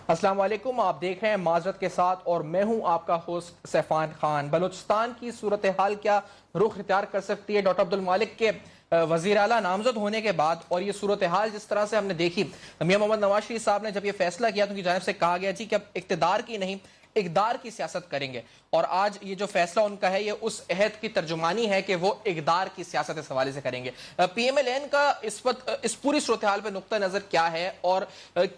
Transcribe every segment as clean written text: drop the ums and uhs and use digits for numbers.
السلام علیکم، آپ دیکھ رہے ہیں معذرت کے ساتھ اور میں ہوں آپ کا ہوسٹ سیفان خان۔ بلوچستان کی صورتحال کیا رخ اختیار کر سکتی ہے؟ ڈاکٹر عبدالمالک کے وزیر اعلیٰ نامزد ہونے کے بعد اور یہ صورتحال جس طرح سے ہم نے دیکھی، میاں محمد نواز شریف صاحب نے جب یہ فیصلہ کیا تو ان کی جانب سے کہا گیا جی کہ اب اقتدار کی نہیں اقدار کی سیاست کریں گے، اور آج یہ جو فیصلہ ان کا ہے یہ اس عہد کی ترجمانی ہے کہ وہ اقدار کی سیاست اس حوالے سے کریں گے۔ پی ایم ایل این کا اس وقت اس پوری صورتحال پہ نقطہ نظر کیا ہے، اور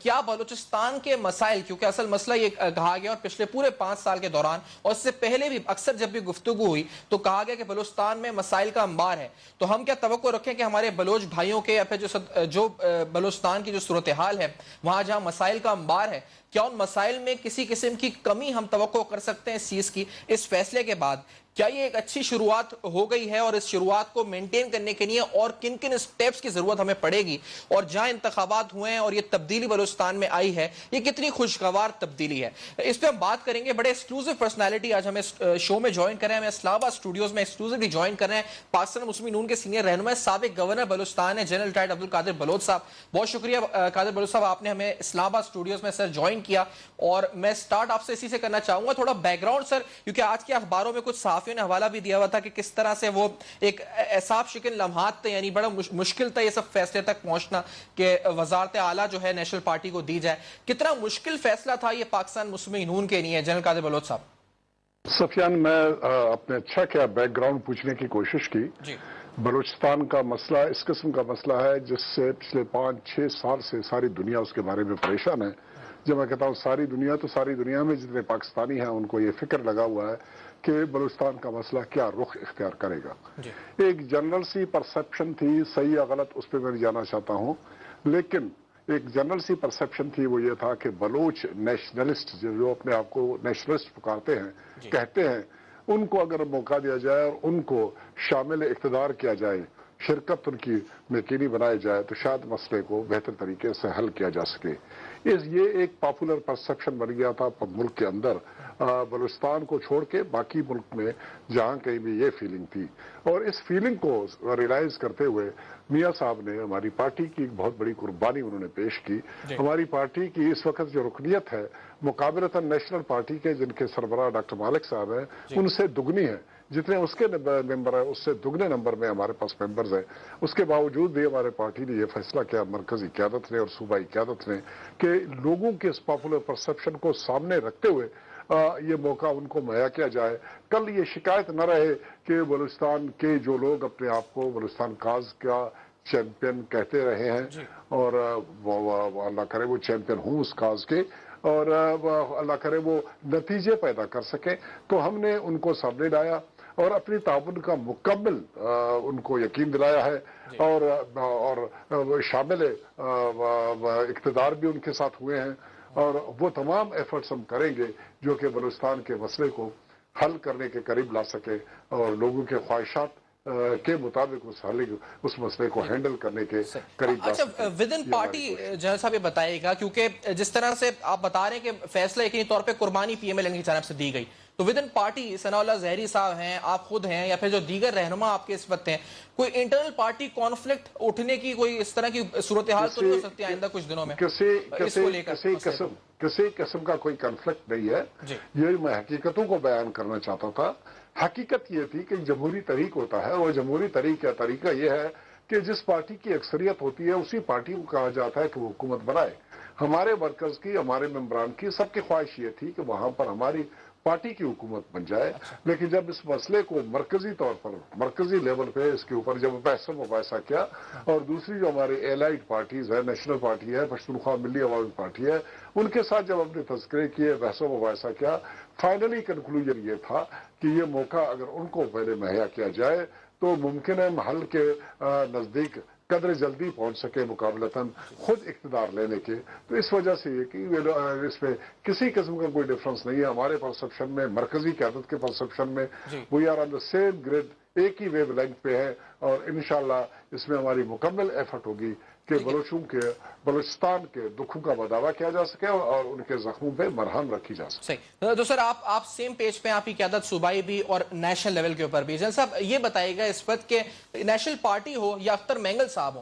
کیا بلوچستان کے مسائل، کیونکہ اصل مسئلہ یہ کہا گیا اور پچھلے پورے 5 سال کے دوران اور اس سے پہلے بھی اکثر جب بھی گفتگو ہوئی تو کہا گیا کہ بلوچستان میں مسائل کا انبار ہے، تو ہم کیا توقع رکھیں کہ ہمارے بلوچ بھائیوں کے یا پھر جو بلوچستان کی جو صورتحال ہے وہاں جہاں مسائل کا انبار ہے، کیا ان مسائل میں کسی قسم کی کمی ہم توقع کر سکتے ہیں اس چیز کی اس فیصلے کے بعد؟ کیا یہ ایک اچھی شروعات ہو گئی ہے اور اس شروعات کو مینٹین کرنے کے لیے اور کن کن سٹیپس کی ضرورت ہمیں پڑے گی، اور جہاں انتخابات ہوئے ہیں اور یہ تبدیلی بلوچستان میں آئی ہے یہ کتنی خوشگوار تبدیلی ہے؟ اس پہ ہم بات کریں گے۔ بڑے ایکسکلوزیو پرسنالٹی آج ہمیں شو میں جوائن کر رہے ہیں، ہمیں اسلام آباد اسٹوڈیوز میں ایکسکلوزیولی جوائن کر رہے ہیں پاکستان مسلم نون کے سینئر رہنما سابق گورنر بلوچستان ہے جنرل ریٹائرڈ عبدالقادر بلوچ صاحب۔ بہت شکریہ قادر بلوچ صاحب، آپ نے ہمیں اسلام آباد اسٹوڈیوز میں سر جوائن کیا، اور میں سٹارٹ آپ سے اسی سے کرنا چاہوں گا تھوڑا بیک گراؤنڈ سر، کیونکہ آج کے اخباروں میں کچھ صحافیوں نے حوالہ بھی دیا ہوا تھا کہ کس طرح سے وہ ایک اعصاب شکن لمحات تھے، یعنی بڑا مشکل تھا یہ سب فیصلے تک پہنچنا کہ وزارت اعلیٰ جو ہے نیشنل پارٹی کو دی جائے۔ کتنا مشکل فیصلہ تھا یہ پاکستان مسلم نون کے لیے؟ جنرل قادر بلوچ صاحب۔ سفیان، میں اپنے اچھا کیا بیک گراؤنڈ پوچھنے کی کوشش کی۔ بلوچستان کا مسئلہ اس قسم کا مسئلہ ہے جس سے پچھلے 5-6 سال سے ساری دنیا اس کے بارے میں پریشان ہے۔ جب میں کہتا ہوں ساری دنیا تو ساری دنیا میں جتنے پاکستانی ہیں ان کو یہ فکر لگا ہوا ہے کہ بلوچستان کا مسئلہ کیا رخ اختیار کرے گا۔ ایک جنرل سی پرسپشن تھی، صحیح یا غلط اس پہ میں جانا چاہتا ہوں، لیکن ایک جنرل سی پرسپشن تھی، وہ یہ تھا کہ بلوچ نیشنلسٹ جو اپنے آپ کو نیشنلسٹ پکارتے ہیں کہتے ہیں، ان کو اگر موقع دیا جائے اور ان کو شامل اقتدار کیا جائے، شرکت ان کی یقینی بنائی جائے تو شاید مسئلے کو بہتر طریقے سے حل کیا جا سکے۔ یہ ایک پاپولر پرسپشن بن گیا تھا ملک کے اندر، بلوچستان کو چھوڑ کے باقی ملک میں جہاں کہیں بھی یہ فیلنگ تھی، اور اس فیلنگ کو ریلائز کرتے ہوئے میاں صاحب نے ہماری پارٹی کی بہت بڑی قربانی انہوں نے پیش کی۔ ہماری پارٹی کی اس وقت جو رکنیت ہے مقابلتاً نیشنل پارٹی کے جن کے سربراہ ڈاکٹر مالک صاحب ہیں ان سے دگنی ہے، جتنے اس کے ممبر ہیں اس سے دگنے نمبر میں ہمارے پاس ممبرز ہیں۔ اس کے باوجود بھی ہمارے پارٹی نے یہ فیصلہ کیا، مرکزی قیادت نے اور صوبائی قیادت نے، کہ لوگوں کے اس پاپولر پرسپشن کو سامنے رکھتے ہوئے یہ موقع ان کو مہیا کیا جائے۔ کل یہ شکایت نہ رہے کہ بلوچستان کے جو لوگ اپنے آپ کو بلوچستان کاز کا چیمپئن کہتے رہے ہیں، اور اللہ کرے وہ چیمپئن ہوں اس کاز کے، اور اللہ کرے وہ نتیجے پیدا کر سکیں، تو ہم نے ان کو سامنے لایا اور اپنی تعاون کا مکمل ان کو یقین دلایا ہے، اور شامل اقتدار بھی ان کے ساتھ ہوئے ہیں، اور وہ تمام ایفرٹس ہم کریں گے جو کہ بلوچستان کے مسئلے کو حل کرنے کے قریب لا سکے اور لوگوں کے خواہشات کے مطابق اس مسئلے کو ہینڈل کرنے کے قریب لا سکے۔ اچھا، ودن پارٹی جنرل صاحب یہ بتائے گا، کیونکہ جس طرح سے آپ بتا رہے ہیں کہ فیصلہ یقینی طور پہ قربانی پی ایم ایل این کی جانب سے دی گئی، تو ودن پارٹی ثناء اللہ زہری صاحب ہیں، آپ خود ہیں، یا پھر جو دیگر رہنما آپ کے اس وقت ہیں، کوئی انٹرنل پارٹی کانفلکٹ اٹھنے کی کوئی اس طرح کی صورتحال تو نہیں ہو سکتی آئندہ کچھ دنوں میں؟ کسی قسم کا کوئی کنفلکٹ نہیں ہے، یہ میں حقیقتوں کو بیان کرنا چاہتا تھا۔ حقیقت یہ تھی کہ جمہوری طریق ہوتا ہے، اور جمہوری طریقہ یہ ہے کہ جس پارٹی کی اکثریت ہوتی ہے اسی پارٹی کو کہا جاتا ہے کہ وہ حکومت بنائے۔ ہمارے مرکز کی، ہمارے ممبران کی سب کی خواہش یہ تھی کہ وہاں پر ہماری پارٹی کی حکومت بن جائے، لیکن جب اس مسئلے کو مرکزی طور پر مرکزی لیول پہ اس کے اوپر جب بحث و مباحثہ کیا، اور دوسری جو ہمارے ایلائڈ پارٹیز ہے، نیشنل پارٹی ہے، پشتونخوا ملی عوامی پارٹی ہے، ان کے ساتھ جب ہم نے تذکرے کیے، بحث و مباحثہ کیا، فائنلی کنکلوژن یہ تھا کہ یہ موقع اگر ان کو پہلے مہیا کیا جائے تو ممکن ہے محل کے نزدیک قدر جلدی پہنچ سکے مقابلتاً خود اقتدار لینے کے۔ تو اس وجہ سے یہ کہ اس میں کسی قسم کا کوئی ڈفرنس نہیں ہے ہمارے پرسپشن میں، مرکزی قیادت کے پرسپشن میں، we are on the same grade, ایک ہی ویو لینتھ پہ ہے، اور انشاءاللہ اس میں ہماری مکمل ایفرٹ ہوگی کہ بلوچستان کے دکھوں کا بداوا کیا جا سکے اور ان کے زخموں پہ مرہم رکھی جا سکے۔ صحیح تو سر آپ سیم پیج پہ، آپ کی قیادت صوبائی بھی اور نیشنل لیول کے اوپر بھی، جنرل صاحب یہ بتائیے گا اس وقت کہ نیشنل پارٹی ہو یا اختر مینگل صاحب ہو،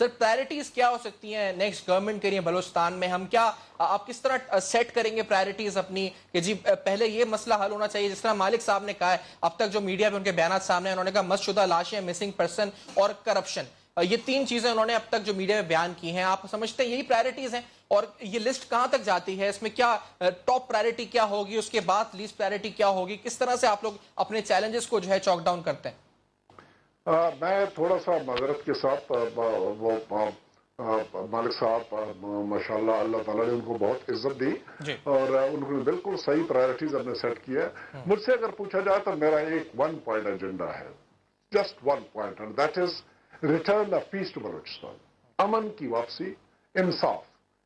سر پرائرٹیز کیا ہو سکتی ہیں نیکسٹ گورنمنٹ کے لیے بلوچستان میں؟ ہم کیا آپ کس طرح سیٹ کریں گے پرائرٹیز اپنی کہ جی پہلے یہ مسئلہ حل ہونا چاہیے؟ جس طرح مالک صاحب نے کہا ہے، اب تک جو میڈیا پہ ان کے بیانات سامنے ہیں، انہوں نے کہا مست شدہ لاشیں، مسنگ پرسن اور کرپشن، یہ تین چیزیں انہوں نے اب تک جو میڈیا میں بیان کی ہیں. آپ سمجھتے ہیں یہی پرائرٹیز ہیں؟ اور یہ لسٹ کہاں تک جاتی ہے؟ اس میں کیا ٹاپ پرائرٹی کیا ہوگی، اس کے بعد لیسٹ پرائرٹی کیا ہوگی؟ کس طرح سے آپ لوگ اپنے چیلنجز کو جو ہے چاک ڈاؤن کرتے ہیں؟ میں تھوڑا سا معذرت کے ساتھ وہ مالک صاحب ماشاءاللہ اللہ تعالیٰ نے ان کو بہت عزت دی اور انہوں نے بالکل صحیح پرائرٹیز اپنے سیٹ کی ہے. مجھ سے اگر پوچھا جائے تو میرا ایک 1 پوائنٹ ایجنڈا ہے، just 1 point, and that is return of peace to Balochistan. امن کی واپسی، انصاف،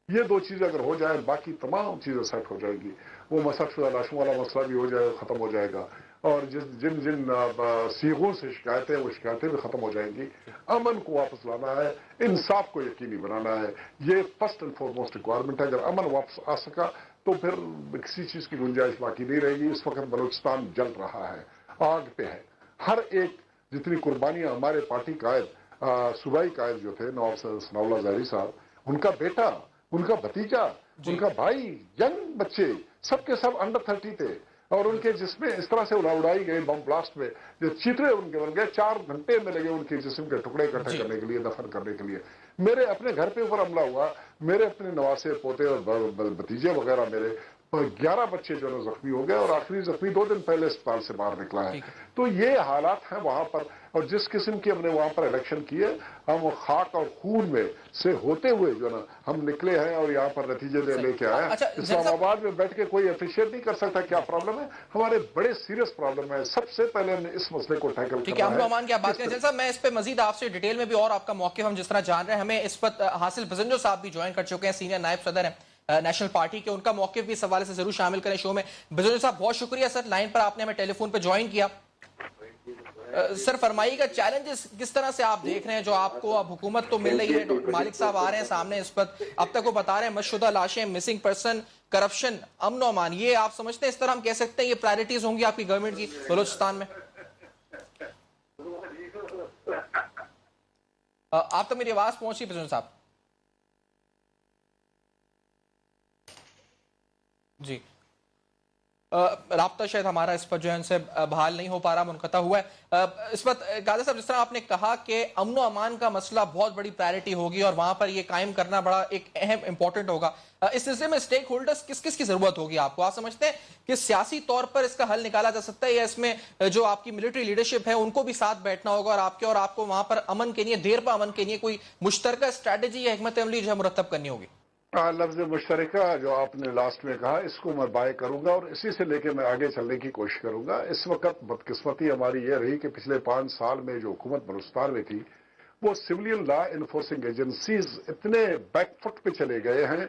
یہ 2 چیزیں اگر ہو جائیں باقی تمام چیزیں سیٹ ہو جائیں گی. وہ مسئلہ شدہ لاشوں والا مسئلہ بھی ہو جائے، ختم ہو جائے گا، اور جن سیغوں سے شکایتیں وہ شکایتیں بھی ختم ہو جائیں گی. امن کو واپس لانا ہے، انصاف کو یقینی بنانا ہے، یہ فرسٹ اینڈ فارموسٹ ریکوائرمنٹ ہے. اگر امن واپس آ سکا تو پھر کسی چیز کی گنجائش باقی نہیں رہے گی. اس وقت بلوچستان جل رہا ہے، آگ پہ ہے. ہر ایک جتنی قربانیاں ہمارے پارٹی قائد صوبائی قائد جو تھے نواب ثناء اللہ ظاہری صاحب، ان کا بیٹا، ان کا بھتیجا، ان کا بھائی، ینگ بچے، سب کے سب انڈر 30 تھے، اور ان کے جس میں اس طرح سے اڑائی گئی بم بلاسٹ میں، جو چیترے ان کے بن گئے. 4 گھنٹے میں لگے ان کے جسم کے ٹکڑے اکٹھے کرنے کے لیے، دفن کرنے کے لیے. میرے اپنے گھر پہ اوپر حملہ ہوا، میرے اپنے نواسے پوتے اور بھتیجے وغیرہ میرے 11 بچے جو ہے زخمی ہو گئے، اور آخری زخمی 2 دن پہلے اسپتال سے باہر نکلا ہے. تو یہ حالات ہیں وہاں پر. اور جس قسم کی ہم نے وہاں پر الیکشن کیے، ہم خاک اور خون میں سے ہوتے ہوئے جو نا ہم نکلے ہیں اور یہاں پر نتیجے لے کے آئے ہیں. اسلام آباد میں بیٹھ کے کوئی اپریشیٹ نہیں کر سکتا کیا پرابلم ہے. ہمارے بڑے سیریس پرابلم ہے. سب سے پہلے ہم نے اس مسئلے کو ٹیکل کرنا ہے. امن و امان کی آپ بات کریں جیسا، میں اس پہ مزید آپ سے ڈیٹیل میں بھی اور آپ کا موقف ہم جس طرح جان رہے ہیں. ہمیں اس وقت حاصل بزنجو صاحب بھی جوائن کر چکے ہیں، سینئر نائب صدر ہیں نیشنل پارٹی کے. ان کا موقف بھی اس حوالے سے ضرور شامل کریں شو میں. بزنجو صاحب بہت شکریہ سر، لائن پر آپ نے ہمیں ٹیلی فون پہ جوائن کیا. سر فرمائیے گا چیلنجز کس طرح سے آپ دیکھ رہے ہیں جو آپ کو اب حکومت تو مل رہی ہے، مالک صاحب آ رہے ہیں سامنے اس وقت، اب تک وہ بتا رہے ہیں مست شدہ لاشیں، مسنگ پرسن، کرپشن، امن و امان، یہ آپ سمجھتے ہیں اس طرح ہم کہہ سکتے ہیں یہ پرائرٹیز ہوں گی آپ کی گورنمنٹ کی بلوچستان میں؟ آپ تک میری آواز پہنچی بزنجو صاحب؟ جی رابطہ شاید ہمارا اس پر جو ہے ان سے بحال نہیں ہو پا رہا، منقطع ہوا ہے. اس وقت قادر صاحب جس طرح آپ نے کہا کہ امن و امان کا مسئلہ بہت بڑی پرائرٹی ہوگی اور وہاں پر یہ قائم کرنا بڑا ایک اہم امپورٹنٹ ہوگا، اس سلسلے میں سٹیک ہولڈرز کس کس کی ضرورت ہوگی آپ کو؟ آپ سمجھتے ہیں کہ سیاسی طور پر اس کا حل نکالا جا سکتا ہے، یا اس میں جو آپ کی ملٹری لیڈرشپ ہے ان کو بھی ساتھ بیٹھنا ہوگا اور آپ کو وہاں پر امن کے لیے، دیر پر امن کے لیے کوئی مشترکہ اسٹریٹجی یا حکمت عملی جو ہے مرتب کرنی ہوگی؟ لفظ مشترکہ جو آپ نے لاسٹ میں کہا، اس کو میں بائے کروں گا اور اسی سے لے کے میں آگے چلنے کی کوشش کروں گا. اس وقت بدقسمتی ہماری یہ رہی کہ پچھلے 5 سال میں جو حکومت بلوچستان میں تھی، وہ سویلین لا انفورسنگ ایجنسیز اتنے بیک فٹ پہ چلے گئے ہیں،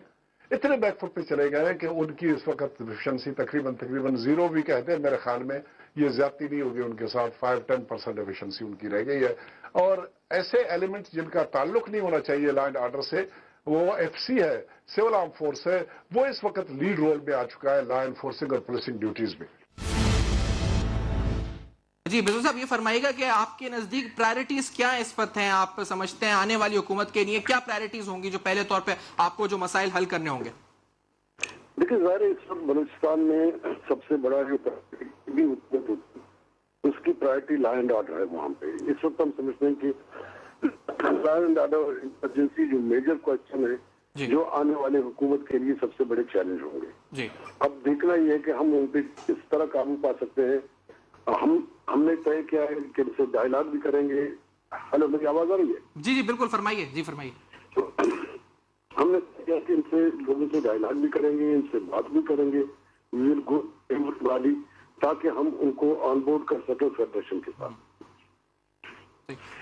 اتنے بیک فٹ پہ چلے گئے ہیں کہ ان کی اس وقت ایفیشنسی تقریباً 0 بھی کہتے ہیں میرے خیال میں. یہ زیادتی نہیں ہوگی ان کے ساتھ، 5-10% ایفیشنسی ان کی رہ گئی ہے. اور ایسے ایلیمنٹ جن کا تعلق نہیں ہونا چاہیے لا اینڈ آرڈر سے، وہ ایف سی ہے، سول آرم فورس ہے، وہ اس وقت لیڈ رول میں آ چکا ہے لا انفورسنگ اور پولیسنگ ڈیوٹیز میں. جی بزنجو صاحب یہ فرمائیے گا کہ آپ کے نزدیک پرائرٹیز کیا اس وقت ہیں؟ آپ سمجھتے ہیں آنے والی حکومت کے لیے کیا پرائرٹیز ہوں گی جو پہلے طور پہ آپ کو جو مسائل حل کرنے ہوں گے؟ دیکھیں ظاہر ہے اس وقت بلوچستان میں سب سے بڑا جو حکومت ہوتی ہے اس کی پرائرٹی لا اینڈ آرڈر ہے. وہاں پہ اس وقت ہم سمجھتے ہیں کہ لا اینڈ آرڈر اور انسرجنسی جو میجر کوشچن ہے جو آنے والے حکومت کے لیے سب سے بڑے چیلنج ہوں گے. اب دیکھنا یہ ہے کہ ہم ان پہ کس طرح قابو پا سکتے ہیں. ہم نے طے کیا ہے کہ ان سے ڈائلاگ بھی کریں گے. ہلو میری آواز آ رہی ہے؟ جی بالکل فرمائیے. جی فرمائیے. ہم نے کیا کہ ان سے لوگوں سے ڈائلاگ بھی کریں گے، ان سے بات بھی کریں گے تاکہ ہم ان کو آن بورڈ کر سکیں فیڈریشن کے ساتھ.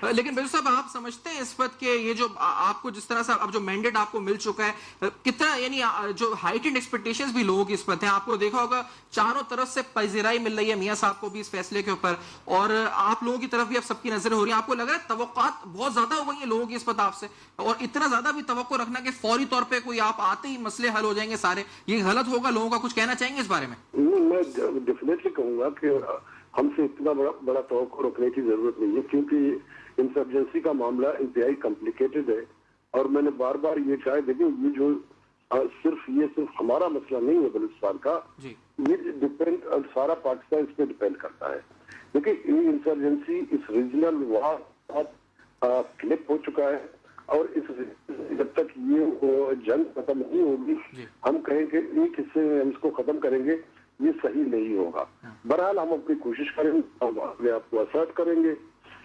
لیکن بزنجو صاحب آپ سمجھتے ہیں اس وقت کہ یہ جو آپ کو جس طرح سے اب جو مینڈیٹ آپ کو مل چکا ہے، کتنا یعنی جو ہائٹنڈ ایکسپیکٹیشنز بھی لوگوں کی اس وقت ہیں، آپ کو دیکھا ہوگا چاروں طرف سے پذیرائی مل رہی ہے میاں صاحب کو بھی اس فیصلے کے اوپر، اور آپ لوگوں کی طرف بھی اب سب کی نظریں ہو رہی ہیں. آپ کو لگ رہا ہے توقعات بہت زیادہ ہو گئی ہیں لوگوں کی اس وقت آپ سے، اور اتنا زیادہ بھی توقع رکھنا کہ فوری طور پہ کوئی آپ آتے ہی مسئلے حل ہو جائیں گے سارے، یہ غلط ہوگا؟ لوگوں کا کچھ کہنا چاہیں گے اس بارے میں؟ میں ڈیفینیٹلی کہوں گا کہ ہم سے اتنا بڑا توقع رکھنے کی ضرورت نہیں ہے، کیونکہ انسرجنسی کا معاملہ انتہائی کمپلیکیٹڈ ہے. اور میں نے بار بار یہ کہا ہے دیکھیں یہ جو صرف ہمارا مسئلہ نہیں ہے بلوچستان کا، یہ ڈپینڈ سارا پاکستان اس پہ ڈپینڈ کرتا ہے. دیکھیں یہ انسرجنسی اس ریجنل وار کلپ ہو چکا ہے، اور اس جب تک یہ جنگ ختم نہیں ہوگی ہم کہیں کہ ایک حصے میں ہم اس کو ختم کریں گے، یہ صحیح نہیں ہوگا. بہرحال ہم اپنی کوشش کریں گے، ہم اپنے آپ کو اسرٹ کریں گے،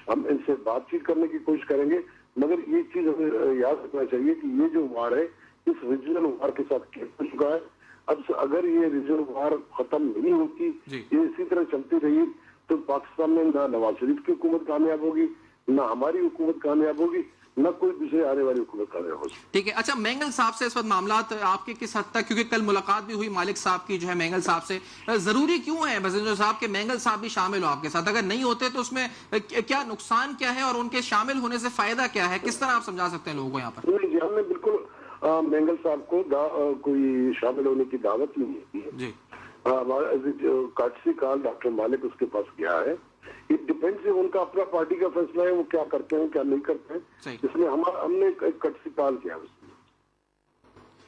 ہم ان سے بات چیت کرنے کی کوشش کریں گے، مگر یہ چیز ہمیں یاد رکھنا چاہیے کہ یہ جو وار ہے اس ریجنل وار کے ساتھ کلپ ہو چکا ہے. اب اگر یہ ریجنل وار ختم نہیں ہوتی، یہ اسی طرح چلتی رہی تو پاکستان میں نہ نواز شریف کی حکومت کامیاب ہوگی، نہ ہماری حکومت کامیاب ہوگی، نہ کوئی دوسرے آنے والی حکومت کامیاب ہوگی. ٹھیک ہے. اچھا مینگل صاحب سے اس وقت معاملات آپ کے کس حد تک، کیونکہ کل ملاقات بھی ہوئی مالک صاحب کی جو ہے مینگل صاحب سے، ضروری کیوں ہے بزنجر صاحب کہ مینگل صاحب بھی شامل ہو آپ کے ساتھ؟ اگر نہیں ہوتے تو اس میں کیا نقصان کیا ہے اور ان کے شامل ہونے سے فائدہ کیا ہے؟ کس طرح آپ سمجھا سکتے ہیں لوگوں کو یہاں پر؟ نہیں جی، ہم نے بالکل مینگل صاحب کو کوئی شامل ہونے کی دعوت نہیں دی ہے جی. کاٹسی کال ڈاکٹر مالک اس کے پاس گیا ہے، اٹ ڈپینڈس، ان کا اپنا پارٹی کا فیصلہ ہے، وہ کیا کرتے ہیں کیا نہیں کرتے ہیں، اس میں ہم نے ایک کٹسی کال کیا اس میں.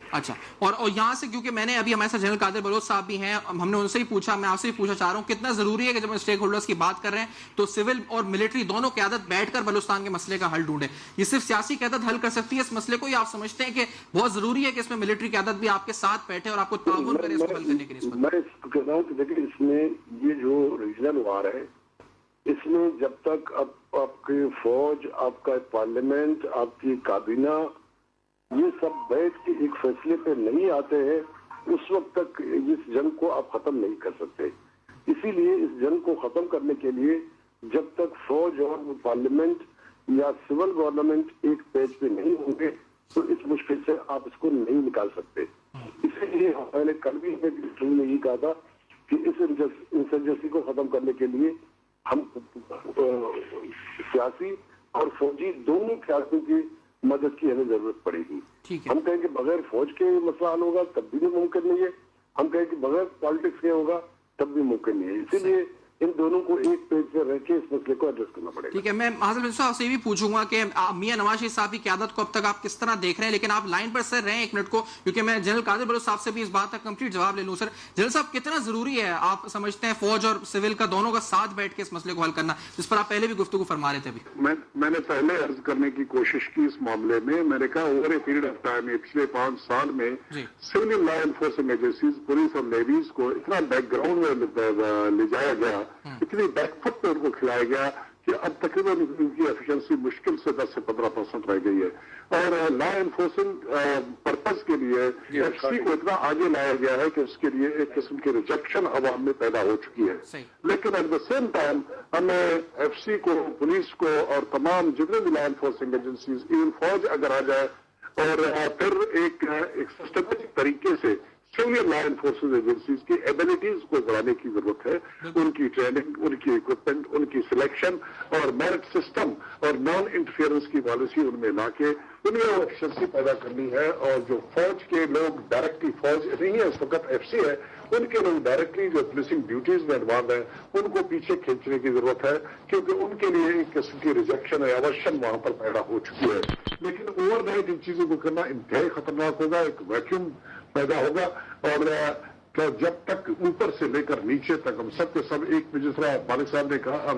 اچھا، اور یہاں سے کیونکہ میں نے ابھی ہمارے ساتھ جنرل قادر بلوچ صاحب بھی ہیں، ہم نے ان سے ہی پوچھا، میں آپ سے ہی پوچھنا چاہ رہا ہوں کتنا ضروری ہے کہ جب ہم اسٹیک ہولڈرز کی بات کر رہے ہیں تو سول اور ملٹری دونوں قیادت بیٹھ کر بلوچستان کے مسئلے کا حل ڈھونڈے. یہ صرف سیاسی قیادت حل کر سکتی ہے اس مسئلے کو، یا آپ سمجھتے ہیں کہ بہت ضروری ہے کہ اس میں ملٹری قیادت بھی آپ کے ساتھ بیٹھے اور آپ کو تعاون کرے اس کو حل کرنے کے لیے؟ میں اس کو کہتا ہوں کہ دیکھیں اس میں یہ جو ریجنل وار ہے اس میں جب تک آپ کی فوج، آپ کا پارلیمنٹ، آپ کی کابینہ یہ سب بیٹھ کے ایک فیصلے پہ نہیں آتے ہیں، اس وقت تک اس جنگ کو آپ ختم نہیں کر سکتے. اسی لیے اس جنگ کو ختم کرنے کے لیے جب تک فوج اور پارلیمنٹ یا سول گورنمنٹ ایک پیج پہ نہیں ہوں گے تو اس مشکل سے آپ اس کو نہیں نکال سکتے. اسی لیے میں نے کل بھی یہی کہا تھا کہ اس انسرجنسی کو ختم کرنے کے لیے ہم سیاسی اور فوجی دونوں قیادتوں کی مدد کی ہمیں ضرورت پڑے گی. ہم کہیں کہ بغیر فوج کے مسئلہ حل ہوگا تب بھی ممکن نہیں ہے، ہم کہیں کہ بغیر پالیٹکس کے ہوگا تب بھی ممکن نہیں ہے. اسی لیے ان دونوں کو ایک پیج پہ رہ کے اس مسئلے کو ایڈریس کرنا پڑے گا. ٹھیک ہے، میں حاضر بن صاحب سے بھی پوچھوں گا کہ میاں نواز شریف صاحب کی قیادت کو اب تک آپ کس طرح دیکھ رہے ہیں، لیکن آپ لائن پر سر رہیں ایک منٹ کو، کیونکہ میں جنرل قادر بلوچ صاحب سے بھی اس بات کا کمپلیٹ جواب لے لوں. سر جنرل صاحب کتنا ضروری ہے آپ سمجھتے ہیں فوج اور سول کا دونوں کا ساتھ بیٹھ کے اس مسئلے کو حل کرنا، جس پر آپ پہلے بھی گفتگو فرما رہے تھے؟ ابھی میں نے پہلے عرض کرنے کی کوشش کی اس معاملے میں نے کہا over a period of time پچھلے 5 سال میں civil law enforcement agencies, police اور نیویز کو اتنا بیک گراؤنڈ میں لے جایا گیا، اتنی بیک فٹ پہ ان کو کھلایا گیا کہ اب تقریباً ان کی ایفیشنسی مشکل سے 10 سے 15% رہ گئی ہے. اور لا انفورسمنٹ پرپز کے لیے ایف سی کو اتنا آگے لایا گیا ہے کہ اس کے لیے ایک قسم کی ریجیکشن عوام میں پیدا ہو چکی ہے. لیکن ایٹ دا سیم ٹائم ہمیں ایف سی کو، پولیس کو اور تمام جتنے بھی لا انفورسنگ ایجنسیز، ایون فوج اگر آ جائے اور پھر ایک سسٹمیٹک طریقے سے سیونیئر لا انفورسنگ ایجنسیز کی ایبلٹیز کو بڑھانے کی ضرورت ہے. ان کی ٹریننگ، ان کی اکوپمنٹ، ان کی سلیکشن اور میرٹ سسٹم اور نان انٹرفیئرنس کی پالیسی ان میں لا کے انہیں ایفیشنسی پیدا کرنی ہے. اور جو فوج کے لوگ ڈائریکٹلی، فوج نہیں ہے اس وقت ایف سی ہے، ان کے لوگ ڈائریکٹلی جو پولیسنگ ڈیوٹیز میں انوالو ہیں ان کو پیچھے کھینچنے کی ضرورت ہے، کیونکہ ان کے لیے ایک قسم کی ریجیکشن یا ایورشن وہاں پر پیدا ہو چکی ہے. لیکن اوور نائٹ ان چیزوں کو کرنا انتہائی خطرناک ہوگا، ایک ویکیوم پیدا ہوگا. اور جب تک اوپر سے لے کر نیچے تک ہم سب کے سب ایک جس طرح مالک صاحب نے کہا،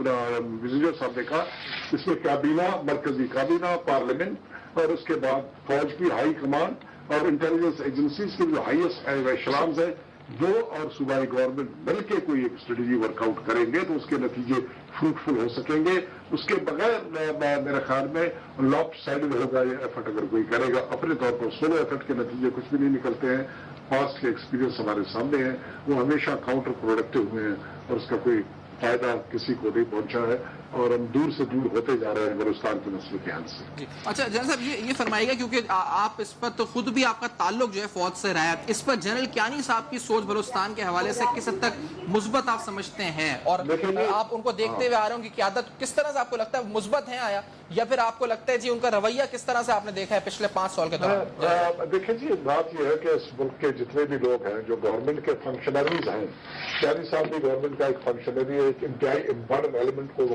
وزیر صاحب نے کہا، اس میں کابینہ، مرکزی کابینہ، پارلیمنٹ اور اس کے بعد فوج کی ہائی کمانڈ اور انٹیلیجنس ایجنسیز کے جو ہائیسٹ ایشلانز ہیں وہ اور صوبائی گورنمنٹ مل کے کوئی ایک اسٹریٹجی ورک آؤٹ کریں گے تو اس کے نتیجے فروٹفل ہو سکیں گے. اس کے بغیر میرے خیال میں لاپ سائڈڈ ہوگا یہ ایفرٹ اگر کوئی کرے گا. اپنے طور پر سولو ایفرٹ کے نتیجے کچھ بھی نہیں نکلتے ہیں. پاسٹ کے ایکسپیرینس ہمارے سامنے ہیں، وہ ہمیشہ کاؤنٹر پروڈکٹیو ہوئے ہیں اور اس کا کوئی فائدہ کسی کو نہیں پہنچا ہے اور ہم دور سے دور ہوتے جا رہے ہیں بلوچستان کے مسئلے کے حل سے. جی اچھا جنرل صاحب یہ فرمائیے گا، کیونکہ آپ اس پر تو خود بھی آپ کا تعلق جو ہے فوج سے رہا ہے، اس پر جنرل کیانی صاحب کی سوچ بلوچستان کے حوالے سے کس حد تک مثبت آپ سمجھتے ہیں، اور آپ ان کو دیکھتے ہوئے آ رہے ہوں کہ قیادت کس طرح سے آپ کو لگتا ہے مثبت ہیں آیا، یا پھر آپ کو لگتا ہے جی ان کا رویہ کس طرح سے آپ نے دیکھا ہے پچھلے 5 سال کے دوران؟ دیکھیں جی، بات یہ ہے کہ اس ملک کے جتنے بھی لوگ ہیں جو گورنمنٹ کے فنکشنریز ہیں، شہری صاحب بھی گورنمنٹ کا ایک فنکشنری ہے، ایک انتہائی امپورٹنٹ ایلیمنٹ کو وہ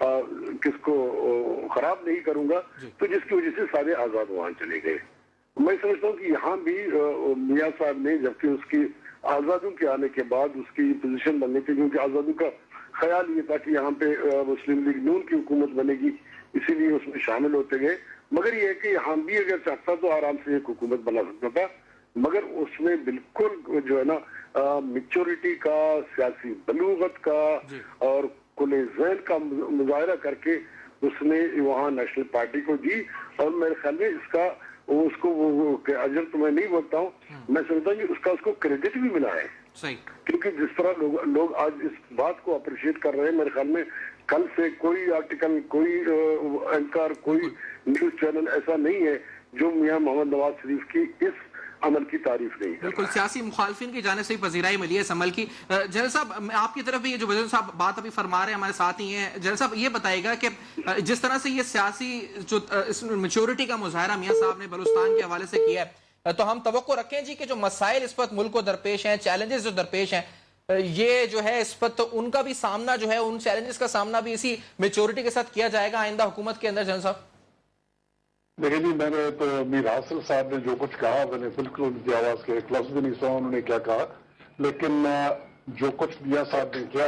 کس کو خراب نہیں کروں گا، تو جس کی وجہ سے سارے آزاد وہاں چلے گئے۔ میں سمجھتا ہوں کہ یہاں بھی میاں صاحب نے، جبکہ اس کی آزادوں کے آنے کے بعد اس کی پوزیشن بننے کی، کیونکہ آزادوں کا خیال یہ تھا کہ یہاں پہ مسلم لیگ نون کی حکومت بنے گی، اسی لیے اس میں شامل ہوتے گئے۔ مگر یہ ہے کہ یہاں بھی اگر چاہتا تو آرام سے ایک حکومت بنا سکتا تھا، مگر اس میں بالکل جو ہے نا میچورٹی کا، سیاسی بلوغت کا اور کھلے ذہن کا مظاہرہ کر کے اس نے وہاں نیشنل پارٹی کو دی، اور میرے خیال میں اس کو اجر تو میں نہیں بولتا ہوں، میں سمجھتا ہوں کہ اس کو کریڈٹ بھی ملا ہے، کیونکہ جس طرح لوگ آج اس بات کو اپریشیٹ کر رہے ہیں، میرے خیال میں کل سے کوئی آرٹیکل، کوئی اینکر، کوئی نیوز چینل ایسا نہیں ہے جو میاں محمد نواز شریف کی اس عمل کی تعریف نہیں ہے۔ بالکل، سیاسی مخالفین کی جانب سے پذیرائی ملی ہے اس عمل کی۔ جنرل صاحب، آپ کی طرف بھی یہ جو وزیر صاحب بات ابھی فرما رہے ہیں ہمارے ساتھ ہی ہیں، جنرل صاحب یہ بتائے گا کہ جس طرح سے یہ سیاسی جو میچورٹی کا مظاہرہ میاں صاحب نے بلوچستان کے حوالے سے کیا ہے، تو ہم توقع رکھیں جی کہ جو مسائل اس وقت ملک کو درپیش ہیں، چیلنجز جو درپیش ہیں، یہ جو ہے اس وقت ان کا بھی سامنا جو ہے، ان چیلنجز کا سامنا بھی اسی میچورٹی کے ساتھ کیا جائے گا آئندہ حکومت کے اندر؟ جنرل صاحب دیکھیں جی، میں نے تو میر حاصل صاحب نے جو کچھ کہا، میں نے بالکل ان کی آواز کے ایک لفظ بھی نہیں سنا انہوں نے کیا کہا، لیکن جو کچھ میاں صاحب نے کیا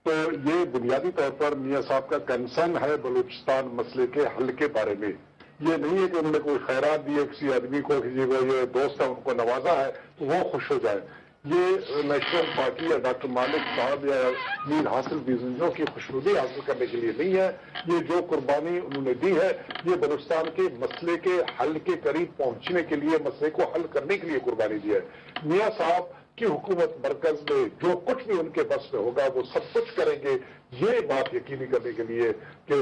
تو یہ بنیادی طور پر میاں صاحب کا کنسرن ہے بلوچستان مسئلے کے حل کے بارے میں۔ یہ نہیں ہے کہ انہوں نے کوئی خیرات دی ہے کسی آدمی کو، کسی کو یہ دوست ہے ان کو نوازا ہے تو وہ خوش ہو جائے۔ یہ نیشنل پارٹی یا ڈاکٹر مالک صاحب یا میر حاصل بیزنجوں کی خوشنودی حاصل کرنے کے لیے نہیں ہے، یہ جو قربانی انہوں نے دی ہے یہ بلوچستان کے مسئلے کے حل کے قریب پہنچنے کے لیے، مسئلے کو حل کرنے کے لیے قربانی دی ہے۔ میاں صاحب کی حکومت مرکز میں جو کچھ بھی ان کے بس میں ہوگا وہ سب کچھ کریں گے، یہ بات یقینی کرنے کے لیے کہ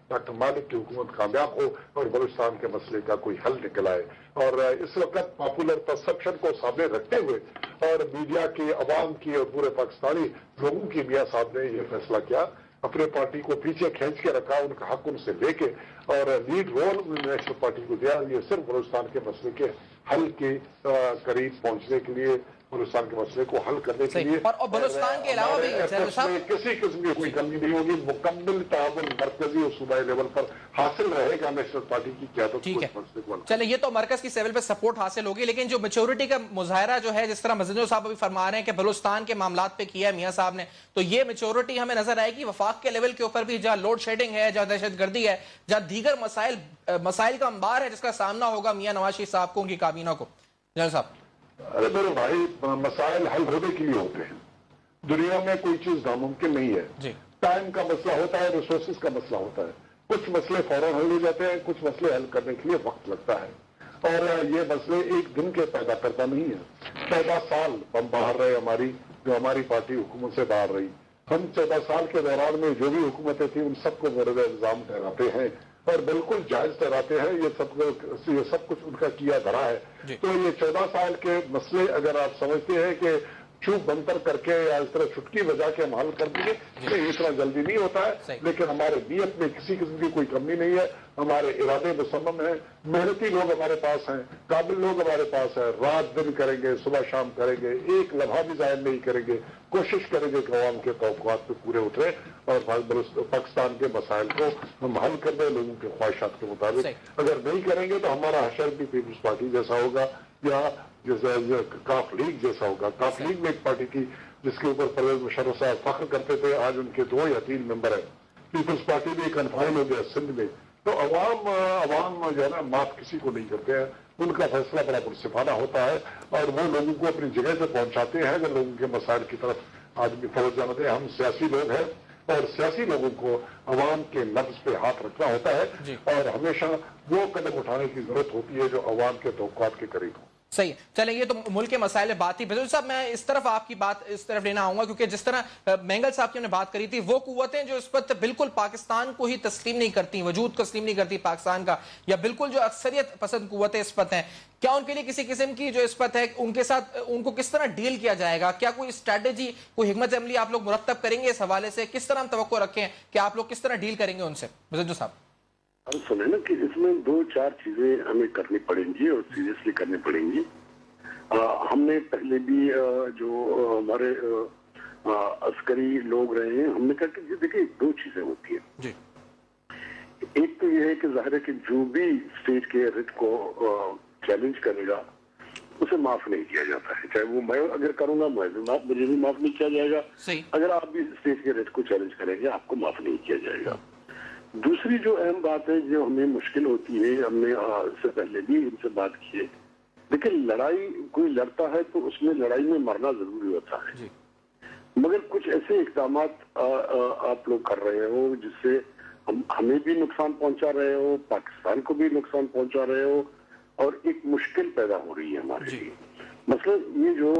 ڈاکٹر مالک کی حکومت کامیاب ہو اور بلوچستان کے مسئلے کا کوئی حل نکل آئے۔ اور اس وقت پاپولر پرسپشن کو سامنے رکھتے ہوئے اور میڈیا کی، عوام کی اور پورے پاکستانی لوگوں کی میاں صاحب نے یہ فیصلہ کیا، اپنے پارٹی کو پیچھے کھینچ کے رکھا، ان کا حق ان سے لے کے، اور لیڈ رول نیشنل پارٹی کو دیا، یہ صرف بلوچستان کے مسئلے کے حل کے قریب پہنچنے کے لیے، بلوچستان کے مسئلے کو حل کرنے کے لیے، اور بلوچستان کے علاوہ بھی کسی قسم کی کوئی کمی نہیں ہوگی، مکمل تعاون مرکزی اور صوبائی لیول پر حاصل رہے گا نیشنل پارٹی کی قیادت کو۔ چلے، یہ تو مرکز کی لیول پہ سپورٹ حاصل ہوگی، لیکن جو میچورٹی کا مظاہرہ جو ہے، جس طرح مزنجو صاحب ابھی فرما رہے ہیں کہ بلوچستان کے معاملات پہ کیا ہے میاں صاحب نے، تو یہ میچورٹی ہمیں نظر آئے گی وفاق کے لیول کے اوپر بھی، جہاں لوڈ شیڈنگ ہے، جہاں دہشت گردی ہے، جہاں دیگر مسائل کا انبار ہے جس کا سامنا ہوگا میاں نواز شریف صاحب کو، ان کی کابینہ کو۔ جنرل صاحب ارے میرے بھائی، مسائل حل ہونے کے لیے ہوتے ہیں، دنیا میں کوئی چیز ناممکن نہیں ہے۔ ٹائم کا مسئلہ ہوتا ہے، ریسورسز کا مسئلہ ہوتا ہے، کچھ مسئلے فوراً حل ہو جاتے ہیں، کچھ مسئلے حل کرنے کے لیے وقت لگتا ہے، اور یہ مسئلے ایک دن کے پیدا کرتا نہیں ہے۔ 14 سال ہم باہر رہے، ہماری پارٹی حکومت سے باہر رہی، ہم 14 سال کے دوران میں جو بھی حکومتیں تھیں ان سب کو مورد الزام ٹھہراتے ہیں اور بالکل جائز ٹھہراتے ہیں، یہ سب کچھ ان کا کیا دھرا ہے۔ تو یہ 14 سال کے مسئلے اگر آپ سمجھتے ہیں کہ چوب بنتر کر کے یا اس طرح چھٹکی بجا کے ہم حل کر دیں، نہیں، اتنا جلدی نہیں ہوتا ہے، لیکن ہمارے نیت میں کسی قسم کی کوئی کمی نہیں ہے، ہمارے ارادے مصمم ہیں، محنتی لوگ ہمارے پاس ہیں، قابل لوگ ہمارے پاس ہیں، رات دن کریں گے، صبح شام کریں گے، ایک لمحہ بھی ضائع نہیں کریں گے، کوشش کریں گے کہ عوام کے توقعات پہ پورے اترے اور پاکستان کے مسائل کو ہم حل کر دیں لوگوں کے خواہشات کے مطابق۔ اگر نہیں کریں گے تو ہمارا حشر بھی پیپلز پارٹی جیسا ہوگا یا جیسے کاف لیگ جیسا ہوگا۔ کاف لیگ میں ایک پارٹی تھی جس کے اوپر پرویز مشرف صاحب فخر کرتے تھے، آج ان کے 2 یا 3 ممبر ہیں۔ پیپلز پارٹی بھی کنفائن ہو گیا سندھ میں، تو عوام جو ہے نا معاف کسی کو نہیں کرتے ہیں، ان کا فیصلہ بڑا منصفانہ ہوتا ہے اور وہ لوگوں کو اپنی جگہ سے پہنچاتے ہیں اگر لوگوں کے مسائل کی طرف آدمی فوج جانتے ہیں۔ ہم سیاسی لوگ ہیں اور سیاسی لوگوں کو عوام کے لفظ پہ ہاتھ رکھنا ہوتا ہے اور ہمیشہ وہ قدم اٹھانے کی ضرورت ہوتی ہے جو عوام کے توقعات کے قریب ہو۔ صحیح، چلیں یہ تو ملک کے مسائل میں بات تھی۔ بزرگ صاحب میں اس طرف آپ کی بات اس طرف لینا آؤں گا، کیونکہ جس طرح مینگل صاحب کی ہم نے بات کری تھی، وہ قوتیں جو اس وقت بالکل پاکستان کو ہی تسلیم نہیں کرتی، وجود تسلیم نہیں کرتی پاکستان کا، یا بالکل جو اکثریت پسند قوتیں اس وقت ہیں، کیا ان کے لیے کسی قسم کی جو اس وقت ہے ان کے ساتھ ان کو کس طرح ڈیل کیا جائے گا؟ کیا کوئی اسٹریٹجی، کوئی حکمت عملی آپ لوگ مرتب کریں گے اس حوالے سے؟ کس طرح ہم توقع رکھیں کہ آپ لوگ کس طرح ڈیل کریں گے ان سے؟ بزرگ صاحب ہم سنیں نا کہ اس میں 2-4 چیزیں ہمیں کرنی پڑیں گی اور سیریسلی کرنی پڑیں گی۔ ہم نے پہلے بھی جو ہمارے عسکری لوگ رہے ہیں، ہم نے کہا کہ دیکھیں 2 چیزیں ہوتی ہیں۔ ایک تو یہ ہے کہ ظاہر ہے کہ جو بھی اسٹیٹ کے ریٹ کو چیلنج کرے گا اسے معاف نہیں کیا جاتا ہے، چاہے وہ میں اگر کروں گا مجھے بھی معاف نہیں کیا جائے گا، اگر آپ بھی اسٹیٹ کے ریٹ کو چیلنج کریں گے آپ کو معاف نہیں کیا جائے گا۔ دوسری جو اہم بات ہے جو ہمیں مشکل ہوتی ہے، ہم نے اس سے پہلے بھی ان سے بات کی ہے، لیکن لڑائی کوئی لڑتا ہے تو اس میں لڑائی میں مرنا ضروری ہوتا ہے، مگر کچھ ایسے اقدامات آپ لوگ کر رہے ہو جس سے ہمیں بھی نقصان پہنچا رہے ہو، پاکستان کو بھی نقصان پہنچا رہے ہو، اور ایک مشکل پیدا ہو رہی ہے ہمارے لیے۔ مثلا یہ جو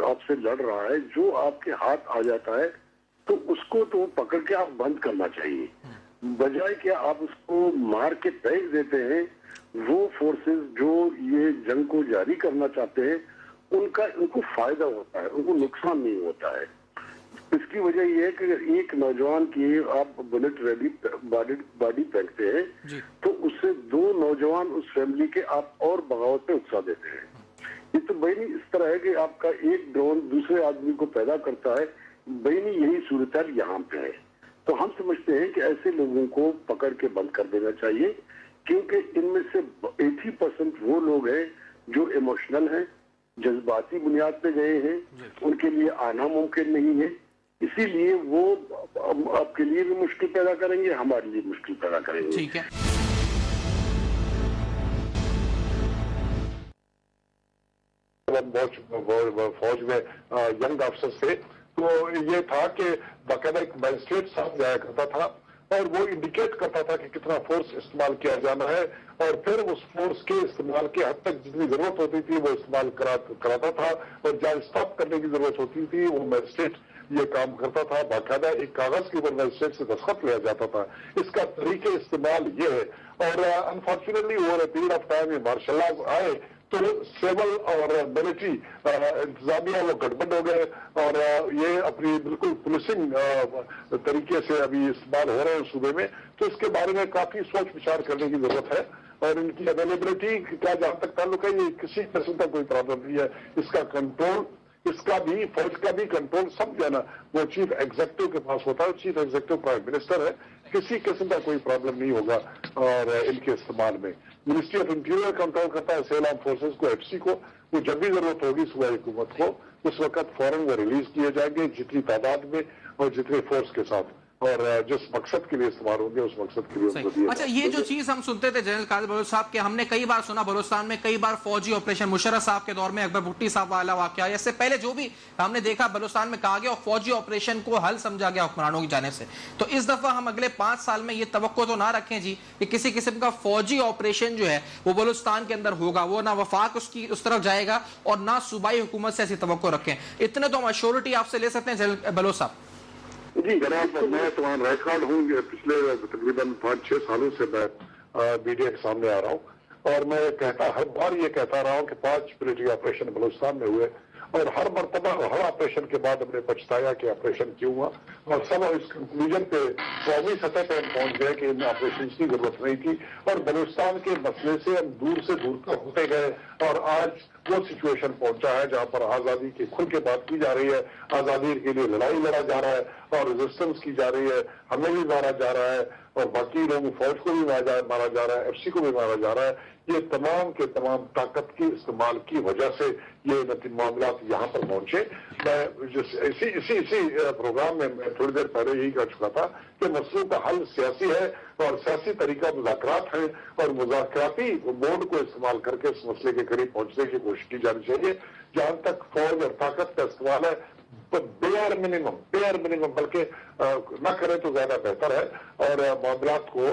آپ سے لڑ رہا ہے، جو آپ کے ہاتھ آ جاتا ہے تو اس کو تو پکڑ کے آپ بند کرنا چاہیے، بجائے کہ آپ اس کو مار کے پھینک دیتے ہیں۔ وہ فورسز جو یہ جنگ کو جاری کرنا چاہتے ہیں ان کو فائدہ ہوتا ہے، ان کو نقصان نہیں ہوتا ہے۔ اس کی وجہ یہ ہے کہ ایک نوجوان کی آپ بلٹ ریڈی باڈی پھینکتے ہیں تو اس سے 2 نوجوان اس فیملی کے آپ اور بغاوت پہ اکسا دیتے ہیں۔ یہ تو بہنی اس طرح ہے کہ آپ کا ایک ڈرون دوسرے آدمی کو پیدا کرتا ہے، بہنی یہی صورتحال یہاں پہ ہے۔ تو ہم سمجھتے ہیں کہ ایسے لوگوں کو پکڑ کے بند کر دینا چاہیے، کیونکہ ان میں سے 80% وہ لوگ ہیں جو ایموشنل ہیں، جذباتی بنیاد پہ گئے ہیں، ان کے لیے آنا ممکن نہیں ہے، اسی لیے وہ آپ کے لیے بھی مشکل پیدا کریں گے، ہمارے لیے مشکل پیدا کریں گے۔ ٹھیک ہے، فوج میں ینگ افسر تھے تو یہ تھا کہ باقاعدہ ایک مجسٹریٹ صاحب جایا کرتا تھا اور وہ انڈیکیٹ کرتا تھا کہ کتنا فورس استعمال کیا جانا ہے، اور پھر اس فورس کے استعمال کے حد تک جتنی ضرورت ہوتی تھی وہ استعمال کراتا تھا، اور جہاں اسٹاپ کرنے کی ضرورت ہوتی تھی وہ مجسٹریٹ یہ کام کرتا تھا۔ باقاعدہ ایک کاغذ کے اوپر مجسٹریٹ سے دستخط لیا جاتا تھا۔ اس کا طریقہ استعمال یہ ہے، اور unfortunately over a period of time martial law آئے تو سول اور ملٹری انتظامیہ وہ گڑبڑ ہو گئے، اور یہ اپنی بالکل پولیسنگ طریقے سے ابھی استعمال ہو رہے ہیں صوبے میں۔ تو اس کے بارے میں کافی سوچ بچار کرنے کی ضرورت ہے، اور ان کی اویلیبلٹی کا جہاں تک تعلق ہے یہ کسی قسم کا کوئی پرابلم نہیں ہے۔ اس کا کنٹرول، اس کا بھی فوج کا بھی کنٹرول سب جو ہے نا وہ چیف ایگزیکٹو کے پاس ہوتا ہے، چیف ایگزیکٹو پرائم منسٹر ہے، کسی قسم کا کوئی پرابلم نہیں ہوگا اور ان کے استعمال میں۔ منسٹری آف انٹیریئر کنٹرول کرتا ہے سیل آرم فورسز کو، ایف سی کو، وہ جب بھی ضرورت ہوگی صوبائی حکومت کو اس وقت فوراً وہ ریلیز کیے جائیں گے جتنی تعداد میں اور جتنے فورس کے ساتھ، اور جس مقصد کے لیے استعمال ہوں گے اس مقصد کے لیے ان کو دیے۔ اچھا، یہ جو چیز ہم سنتے تھے جنرل قادر بلوچ صاحب کے، ہم نے کئی بار سنا بلوچستان میں کئی بار فوجی آپریشن مشرف صاحب کے دور میں اکبر بھٹی صاحب والا واقعہ، اس سے پہلے جو بھی ہم نے دیکھا بلوچستان میں کہا گیا اور فوجی آپریشن کو حل سمجھا گیا حکمرانوں کی جانب سے۔ تو اس دفعہ ہم اگلے 5 سال میں یہ توقع تو نہ رکھیں جی کہ کسی قسم کا فوجی آپریشن جو ہے وہ بلوچستان کے اندر ہوگا، وہ نہ وفاق اس طرف جائے گا اور نہ صوبائی حکومت سے ایسی توقع رکھیں، اتنے تو ہم ایشورٹی آپ سے لے سکتے ہیں جنرل بلوچ صاحب؟ جی جناب، میں تمہارا ریکارڈ ہوں، پچھلے تقریباً 5-6 سالوں سے میں میڈیا کے سامنے آ رہا ہوں، اور میں ہر بار یہ کہتا رہا ہوں کہ 5 ملٹری آپریشن بلوچستان میں ہوئے، اور ہر مرتبہ ہر آپریشن کے بعد ہم نے پچھتایا کہ آپریشن کیوں ہوا، اور سب اس کنکلوژن پہ قومی سطح پہ ہم پہنچ گئے کہ ان آپریشن کی ضرورت نہیں تھی، اور بلوچستان کے مسئلے سے ہم دور سے دور تک ہوتے گئے، اور آج وہ سچویشن پہنچا ہے جہاں پر آزادی کی کھل کے بات کی جا رہی ہے، آزادی کے لیے لڑائی لڑا جا رہا ہے اور ریزسٹنس کی جا رہی ہے، ہمیں بھی مارا جا رہا ہے اور باقی لوگوں فوج کو بھی مارا جا رہا ہے، ایف سی کو بھی مارا جا رہا ہے۔ یہ تمام کے تمام طاقت کی استعمال کی وجہ سے یہ معاملات یہاں پر پہنچے۔ میں اسی پروگرام میں تھوڑی دیر پہلے یہی کہہ چکا تھا کہ مسئلوں کا حل سیاسی ہے اور سیاسی طریقہ مذاکرات ہے، اور مذاکراتی موڈ کو استعمال کر کے اس مسئلے کے قریب پہنچنے کی کوشش کی جانی چاہیے۔ جہاں تک فوج اور طاقت کا استعمال ہے بیئر منیمم بلکہ نہ کرے تو زیادہ بہتر ہے، اور معاملات کو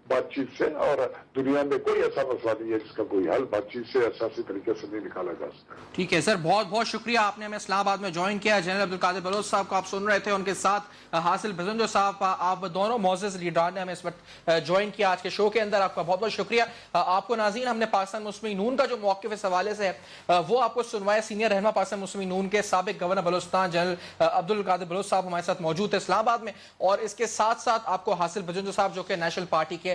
بات چیت سے، اور دنیا میں کوئی ایسا مسئلہ نہیں ہے جس کا کوئی حل بات چیت سے اساسی طریقے سے نہیں نکالا جا سکتا۔ ٹھیک ہے سر، بہت بہت شکریہ، آپ نے ہمیں اسلام آباد میں جوائن کیا۔ جنرل عبدالقادر بلوچ صاحب کو آپ سن رہے تھے، ان کے ساتھ حاصل بھجنجو صاحب، آپ دونوں معزز لیڈران نے ہمیں اس وقت جوائن کیا آج کے شو کے اندر، آپ کا بہت بہت شکریہ۔ آپ کو ناظرین، ہم نے پاکستان مسلم نون کا جو موقف اس حوالے سے ہے وہ آپ کو سنوایا، سینئر رہنما پاکستان مسلم نون کے سابق گورنر بلوچستان جنرل عبدالقادر بلوچ صاحب ہمارے ساتھ موجود تھے اسلام آباد میں، اور اس کے ساتھ ساتھ آپ کو حاصل بھجنجو صاحب جو کہ نیشنل پارٹی کے